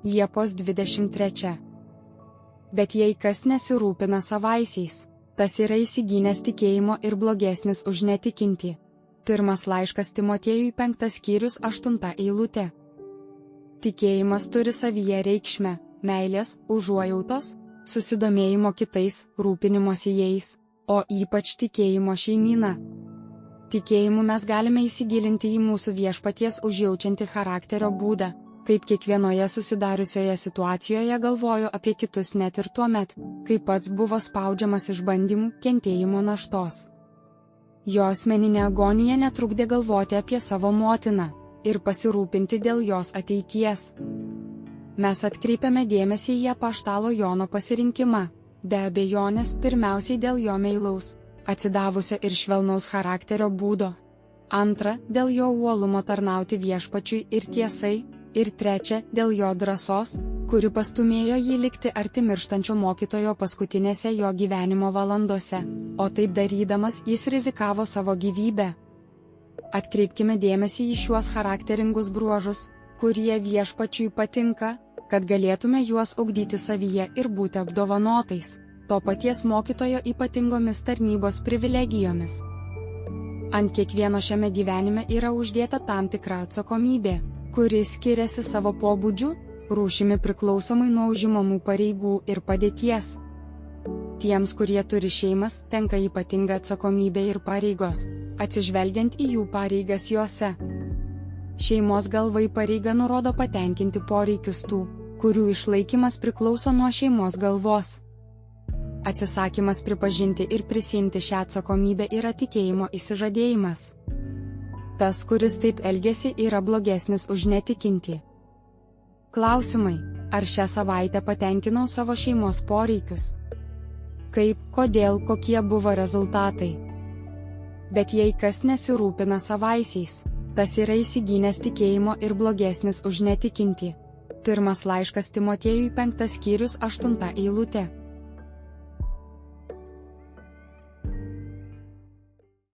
Liepos 23. Bet jei kas nesirūpina savaisiais, tas yra įsigynęs tikėjimo ir blogesnis už netikintį. Pirmas laiškas Timotiejui 5 skyrius 8 eilutė. Tikėjimas turi savyje reikšmę, meilės, užuojautos, susidomėjimo kitais, rūpinimosi jais, o ypač tikėjimo šeimyna. Tikėjimu mes galime įsigilinti į mūsų viešpaties užjaučiantį charakterio būdą, kaip kiekvienoje susidariusioje situacijoje galvoju apie kitus net ir tuomet, kai pats buvo spaudžiamas išbandymų, kentėjimo naštos. Jo asmeninė agonija netrukdė galvoti apie savo motiną ir pasirūpinti dėl jos ateities. Mes atkreipiame dėmesį į apaštalo Jono pasirinkimą, be abejonės pirmiausiai dėl jo meilaus, atsidavusio ir švelnaus charakterio būdo. Antra, dėl jo uolumo tarnauti viešpačiui ir tiesai, ir trečia, dėl jo drąsos, kuri pastumėjo jį likti arti mirštančio mokytojo paskutinėse jo gyvenimo valandose, o taip darydamas jis rizikavo savo gyvybę. Atkreipkime dėmesį į šiuos charakteringus bruožus, kurie viešpačiui patinka, kad galėtume juos ugdyti savyje ir būti apdovanotais to paties mokytojo ypatingomis tarnybos privilegijomis. Ant kiekvieno šiame gyvenime yra uždėta tam tikra atsakomybė, kuri skiriasi savo pobūdžiu, rūšimi priklausomai nuo užimamų pareigų ir padėties. Tiems, kurie turi šeimas, tenka ypatinga atsakomybė ir pareigos, atsižvelgiant į jų pareigas jose. Šeimos galvai pareiga nurodo patenkinti poreikius tų, kurių išlaikymas priklauso nuo šeimos galvos. Atsisakymas pripažinti ir prisiimti šią atsakomybę yra tikėjimo įsižadėjimas. Tas, kuris taip elgesi, yra blogesnis už netikintį. Klausimai: ar šią savaitę patenkinau savo šeimos poreikius? Kaip, kodėl, kokie buvo rezultatai? Bet jei kas nesirūpina savaisiais, tas yra įsigynęs tikėjimo ir blogesnis už netikintį. Pirmas laiškas Timotiejui 5 skyrius 8 eilutė.